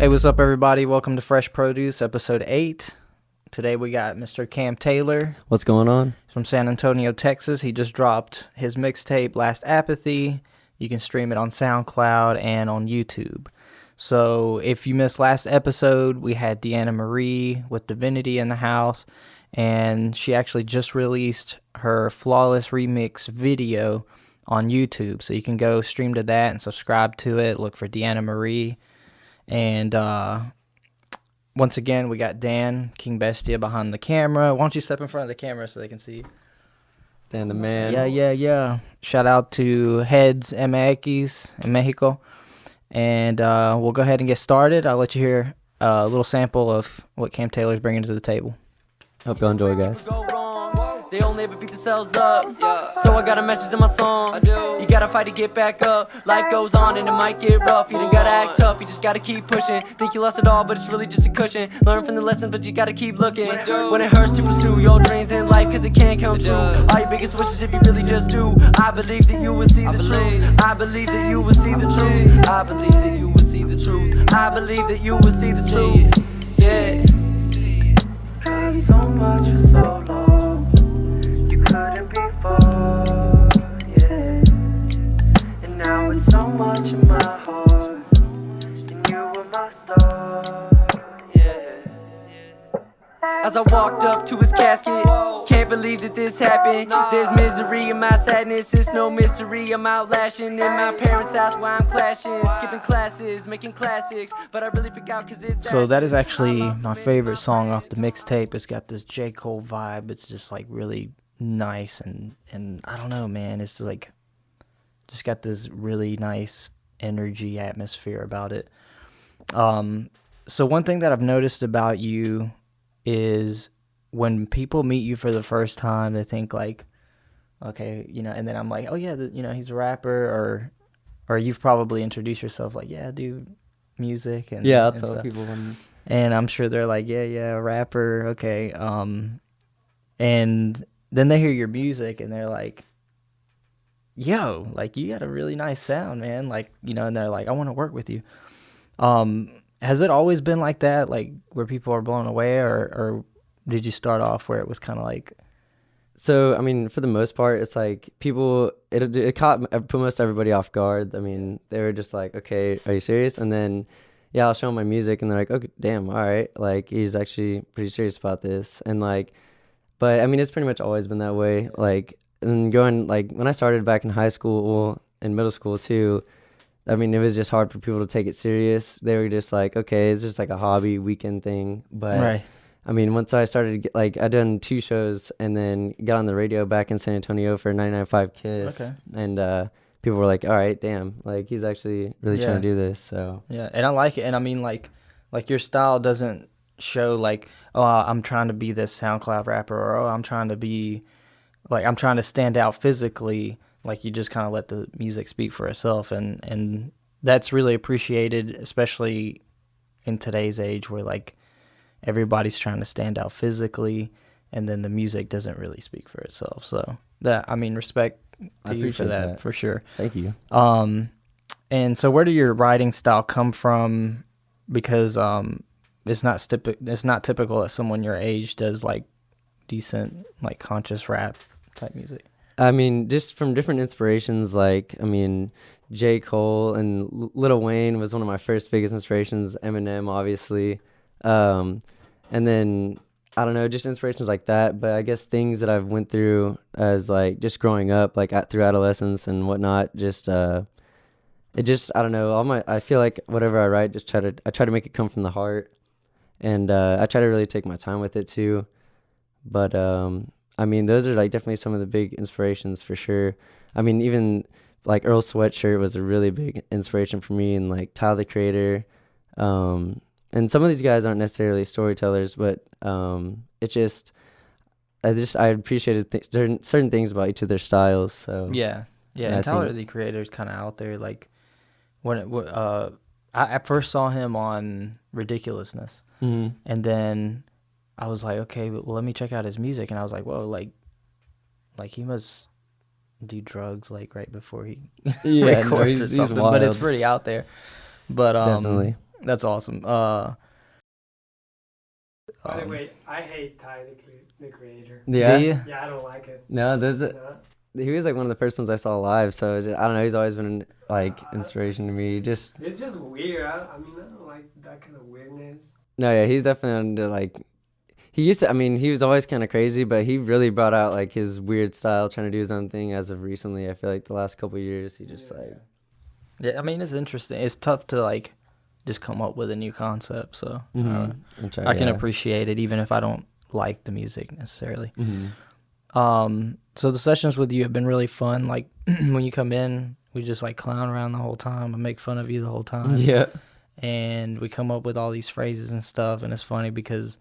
Hey, what's up, everybody? Welcome to Fresh Produce, episode 8. Today we got Mr. Cam Taylor. What's going on? From San Antonio, Texas. He just dropped his mixtape, Last Apathy. You can stream it on SoundCloud and on YouTube. So if you missed last episode, we had Deanna Marie with Divinity in the house, and she actually just released her Flawless Remix video on YouTube. So you can go stream to that and subscribe to it. Look for Deanna Marie. And once again, we got Dan, King Bestia, behind the camera. Why don't you step in front of the camera so they can see you? Dan the man. Yeah. Shout out to Heads MX in Mexico. And we'll go ahead and get started. I'll let you hear a little sample of what Cam Taylor's bringing to the table. Hope you enjoy, guys. They only ever beat themselves up. So I got a message in my song. You gotta fight to get back up. Life goes on and it might get rough. You done gotta act tough, you just gotta keep pushing. Think you lost it all, but it's really just a cushion. Learn from the lesson, but you gotta keep looking. When it hurts to pursue your dreams in life, cause it can come true. All your biggest wishes if you really just do. I believe that you will see the truth. I believe that you will see the truth. I believe that you will see the truth. I believe that you will see the truth. Yeah. Cause so much for so long. Couldn't before, yeah. And now it's so much in my heart, and you were my star, yeah. As I walked up to his casket, can't believe that this happened. There's misery in my sadness, it's no mystery. I'm out lashing in my parents' house where I'm clashing, skipping classes, making classics, but I really freak out cause it's So that is actually my favorite song off the mixtape. It's got this J. Cole vibe. It's just like really nice and I don't know, man, it's like just got this really nice energy atmosphere about it. So one thing that I've noticed about you is when people meet you for the first time, they think like, okay, and then I'm like, oh yeah, he's a rapper, or you've probably introduced yourself like, yeah, I do music, and yeah, I'll and tell stuff. people when. And I'm sure they're like, yeah, rapper, okay, and then they hear your music and they're like, yo, like you got a really nice sound, man. Like, and they're like, I want to work with you. Has it always been like that? Like where people are blown away, or did you start off where it was kind of like? So, I mean, for the most part, it's like people, it caught most everybody off guard. I mean, they were just like, okay, are you serious? And then, yeah, I'll show them my music and they're like, okay, damn, all right. Like he's actually pretty serious about this. And like, but I mean, it's pretty much always been that way. Like, and going, like, when I started back in high school and middle school too, I mean, it was just hard for people to take it serious. They were just like, okay, it's just like a hobby weekend thing. But Right. I mean, once I started to get, like, I done 2 shows and then got on the radio back in San Antonio for 99.5 Kiss. Okay. And people were like, all right, damn, like he's actually really trying to do this. So Yeah, and I like it. And I mean, like your style doesn't show like, oh, I'm trying to be this SoundCloud rapper, or oh, I'm trying to stand out physically. Like you just kind of let the music speak for itself, and that's really appreciated, especially in today's age where like everybody's trying to stand out physically, and then the music doesn't really speak for itself. So that, I mean, respect to you for that, for sure. Thank you. And so where do your writing style come from? Because it's not typical that someone your age does like decent, like conscious rap type music. I mean, just from different inspirations, like, I mean, J. Cole and Lil Wayne was one of my first biggest inspirations, Eminem, obviously. And then, I don't know, just inspirations like that. But I guess things that I've went through as, like, just growing up, like, through adolescence and whatnot, just, I don't know, I feel like whatever I write, I try to make it come from the heart. And I try to really take my time with it too. But I mean, those are like definitely some of the big inspirations for sure. I mean, even like Earl Sweatshirt was a really big inspiration for me, and like Tyler the Creator. And some of these guys aren't necessarily storytellers, but it just I appreciated certain things about each of their styles. So yeah, and Tyler the Creator is kind of out there. Like I first saw him on Ridiculousness. Mm-hmm. And then I was like, okay, well, let me check out his music. And I was like, whoa, like he must do drugs like right before he records or something. But it's pretty out there. But definitely. That's awesome. By the way, I hate Ty the Creator. Yeah. Do you? Yeah, I don't like it. No, there's a, No. he was like one of the first ones I saw live. So I don't know. He's always been like inspiration to me. Just It's just weird. I mean, I don't like that kind of weirdness. no, yeah. He's definitely into, like. He used to. I mean, he was always kind of crazy, but he really brought out like his weird style, trying to do his own thing. As of recently, I feel like the last couple of years, he just like. Yeah, I mean, it's interesting. It's tough to like just come up with a new concept. So I can appreciate it, even if I don't like the music necessarily. So the sessions with you have been really fun. Like when you come in, we just like clown around the whole time and make fun of you the whole time. Yeah. And we come up with all these phrases and stuff, and it's funny because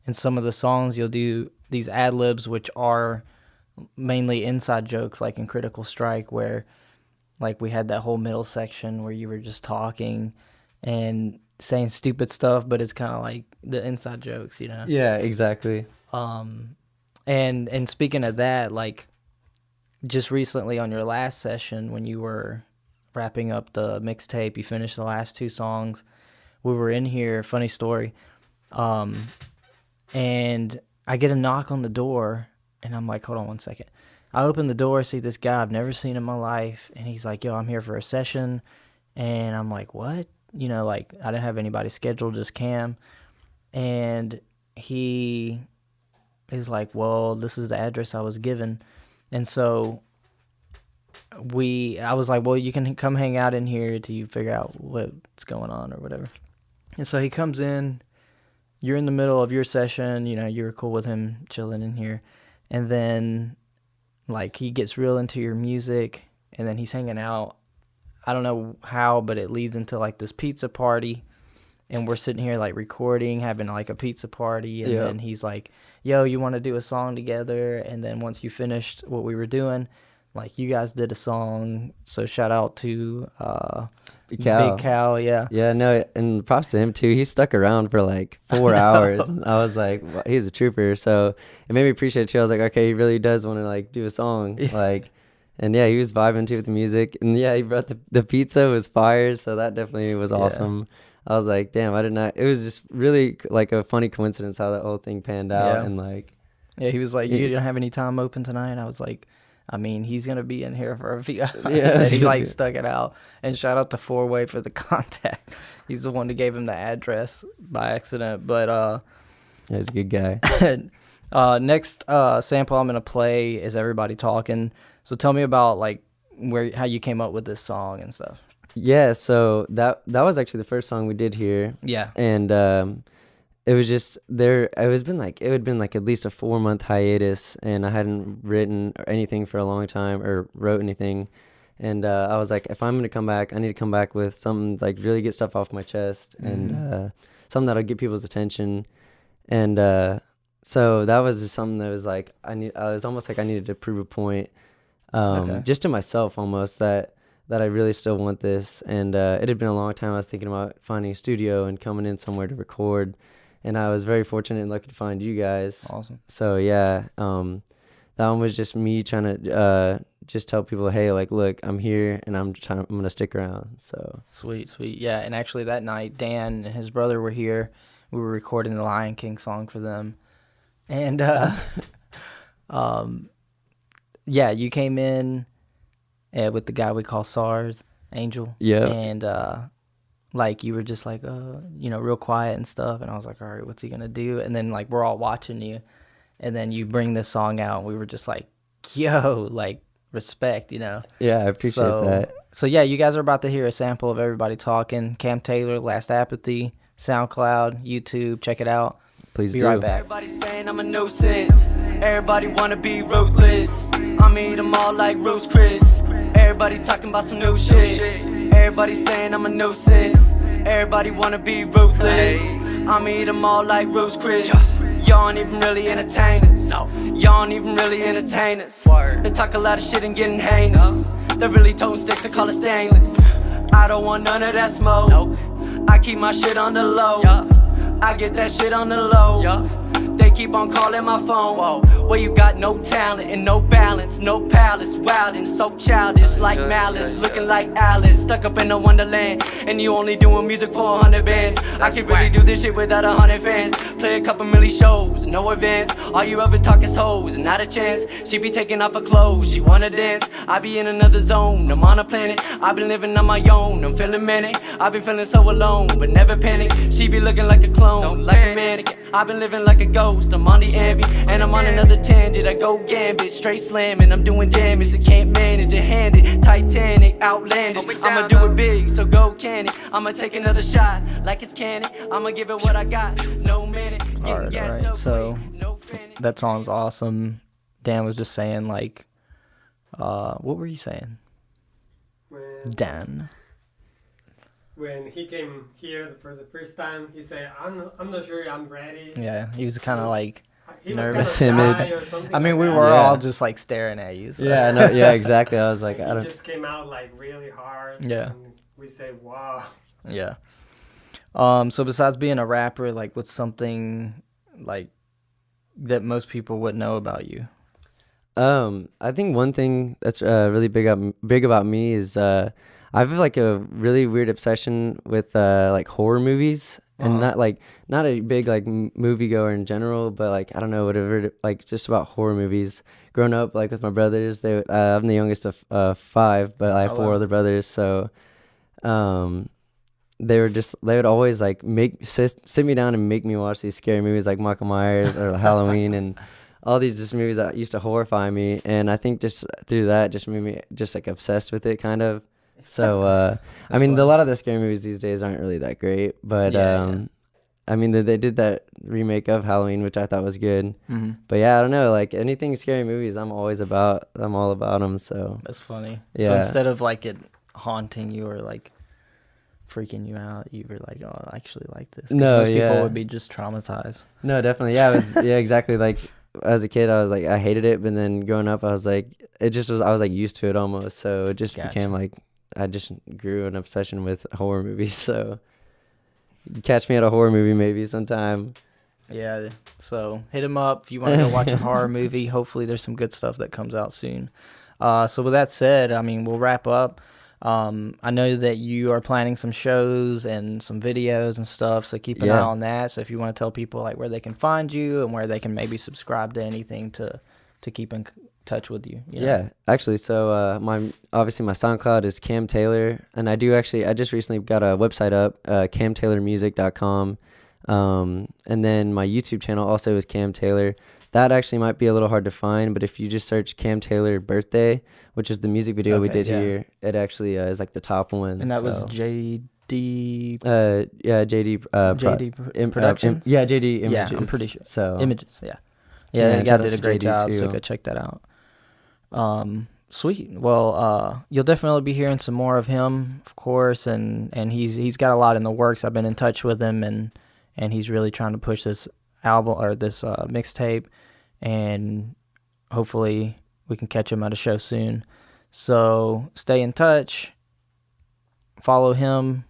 in some of the songs you'll do these ad libs, which are mainly inside jokes, like in Critical Strike, where like we had that whole middle section where you were just talking and saying stupid stuff, but it's kind of like the inside jokes, you know? Yeah, exactly. And speaking of that, like just recently on your last session when you were wrapping up the mixtape, you finished the last 2 songs. We were in here, funny story, and I get a knock on the door, and I'm like, hold on one second. I open the door, see this guy I've never seen in my life, and he's like, yo, I'm here for a session. And I'm like, what? You know, like I didn't have anybody scheduled, just Cam. And he is like, well, this is the address I was given. And so I was like, well, you can come hang out in here till you figure out what's going on or whatever. And so he comes in, you're in the middle of your session, you know, you were cool with him chilling in here. And then like he gets real into your music, and then he's hanging out. I don't know how, but it leads into like this pizza party. And we're sitting here like recording, having like a pizza party. And then he's like, yo, you want to do a song together? And then once you finished what we were doing, like you guys did a song. So shout out to Big Cow. Yeah. Yeah, no, and props to him too. He stuck around for like 4 hours. And I was like, well, he's a trooper. So it made me appreciate it too. I was like, okay, he really does want to like do a song. Like, and yeah, he was vibing too with the music. And yeah, he brought the pizza was fire. So that definitely was awesome. I was like, damn, I did not. It was just really like a funny coincidence how that whole thing panned out. And like, yeah, he was like, you didn't have any time open tonight? And I was like, I mean, he's going to be in here for a few hours. Yeah, he like stuck it out. And shout out to 4-Way for the contact. He's the one who gave him the address by accident. But yeah, he's a good guy. Next sample I'm going to play is Everybody Talking. So tell me about like how you came up with this song and stuff. Yeah, so that was actually the first song we did here. Yeah. And it was just it had been like at least a 4-month hiatus, and I hadn't written anything for a long time or wrote anything. And I was like, if I'm gonna come back, I need to come back with something like really get stuff off my chest and something that'll get people's attention. And so that was just something that was like I was almost like I needed to prove a point, just to myself almost that I really still want this. And it had been a long time. I was thinking about finding a studio and coming in somewhere to record. And I was very fortunate and lucky to find you guys. Awesome. So, yeah, that one was just me trying to just tell people, hey, like, look, I'm here and I'm going to stick around. So Sweet. Yeah, and actually that night, Dan and his brother were here. We were recording the Lion King song for them. And, yeah, you came in with the guy we call SARS, Angel. Yeah. And like you were just like, you know, real quiet and stuff. And I was like, all right, what's he gonna do? And then like we're all watching you, and then you bring this song out, and we were just like, yo, like respect, you know. Yeah, I appreciate that. So yeah, you guys are about to hear a sample of Everybody Talking. Cam Taylor, Last Apathy, SoundCloud, YouTube, check it out. Please Be do. right back. Everybody saying I'm a nuisance. Everybody wanna be ruthless. I'ma eat them all like Rose Chris. Everybody talking about some new shit. Everybody saying I'm a nuisance. Everybody wanna be ruthless. I'ma eat them all like Rose Chris. Y'all ain't even really entertain us. Y'all ain't even really entertain us. They talk a lot of shit and getting heinous. They really toting sticks and call it stainless. I don't want none of that smoke. I keep my shit on the low. I get that shit on the low. They keep on calling my phone. Whoa, well, you got no talent and no balance, no palace, wild and so childish, like malice, looking like Alice, stuck up in a wonderland, and you only doing music for 100 bands. I could really do this shit without 100 fans. Play a couple milli shows, no events. All you ever talk is hoes, not a chance. She be taking off her clothes, she wanna dance. I be in another zone, I'm on a planet. I been living on my own, I'm feeling manic. I been feeling so alone, but never panic. She be looking like a clone, like a mannequin. I been living like a ghost, I'm on the ambi, and I'm on another tangent. I go gambit, straight slamming. I'm doing damage, I can't manage it. Handed, Titanic, outlandish. I'ma do it big, so go can it. I'ma take another shot, like it's cannon. I'ma give it what I got, no minute. Alright, so that song's awesome. Dan was just saying, like, what were you saying? Dan. When he came here for the first time, he said, I'm not sure I'm ready. Yeah, he was kind of like He nervous, timid. Or something I mean, we like were that. all just like staring at you. So. Yeah, no, yeah, exactly. I was like, He I don't. just came out like really hard. Yeah. And we said, wow. Yeah. So besides being a rapper, like, what's something like that most people wouldn't know about you? I think one thing that's really big about me is I have like a really weird obsession with like horror movies, and not a big like moviegoer in general, but like I don't know, whatever, like just about horror movies. Growing up like with my brothers, I'm the youngest of 5, but I have 4 other brothers, so they would always like sit me down and make me watch these scary movies like Michael Myers or Halloween and all these just movies that used to horrify me, and I think just through that just made me just like obsessed with it kind of. So I mean, a lot of the scary movies these days aren't really that great, but I mean they did that remake of Halloween, which I thought was good. Mm-hmm. But yeah, I don't know, like anything scary movies, I'm all about them. So that's funny. Yeah. So instead of like it haunting you or like freaking you out, you were like, oh, I actually like this. No, most yeah. people would be just traumatized. No, definitely. Yeah, yeah, exactly. Like as a kid, I was like, I hated it, but then growing up, I was like, I was like used to it almost. So it just became like, I just grew an obsession with horror movies. So you catch me at a horror movie maybe sometime. Yeah. So hit him up if you want to go watch a horror movie. Hopefully there's some good stuff that comes out soon. So with that said, I mean, we'll wrap up. I know that you are planning some shows and some videos and stuff, so keep an eye on that. So if you want to tell people like where they can find you and where they can maybe subscribe to anything to keep in touch with you, you know? Yeah, actually, so my SoundCloud is Cam Taylor, and I just recently got a website up, camtaylormusic.com, and then my YouTube channel also is Cam Taylor. That actually might be a little hard to find, but if you just search Cam Taylor Birthday, which is the music video we did here, it actually is like the top one. And that was JD. JD Productions. JD Images. Yeah, I'm pretty sure. So Images. Yeah, shout did out a to great JD job. too. So go check that out. Sweet. Well, you'll definitely be hearing some more of him, of course, and he's got a lot in the works. I've been in touch with him, and he's really trying to push this album or this mixtape, and hopefully we can catch him at a show soon. So stay in touch, follow him,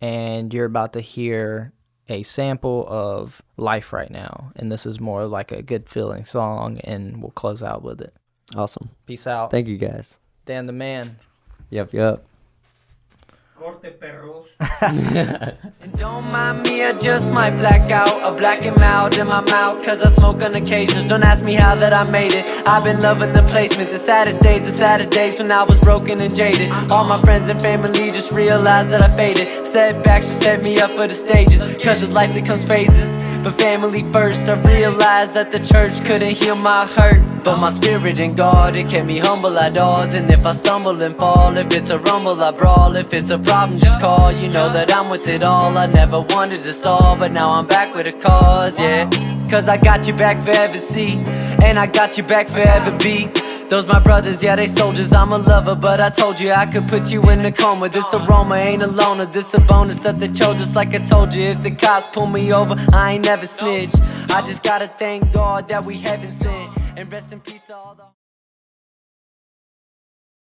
and you're about to hear a sample of Life Right Now, and this is more like a good feeling song, and we'll close out with it. Awesome. Peace out. Thank you guys. Dan the man. Yep. Corte perros. And don't mind me, I just might black out. A black and mild in my mouth, cause I smoke on occasions. Don't ask me how that I made it. I've been loving the placement. The saddest days when I was broken and jaded. All my friends and family just realized that I faded. Setbacks just set me up for the stages, cause of life that comes phases. But family first, I realized that the church couldn't heal my hurt, but my spirit in God, it kept me humble at odds. And if I stumble and fall, if it's a rumble, I brawl. If it's a problem, just call. You know that I'm with it all. I never wanted to stall, but now I'm back with a cause, yeah. Cause I got you back forever, see, and I got you back forever, be. Those my brothers, yeah, they soldiers, I'm a lover, but I told you I could put you in a coma. This aroma ain't a loner, this a bonus that they chose us. Like I told you, if the cops pull me over, I ain't never snitch. I just gotta thank God that we heaven sent, and rest in peace to all the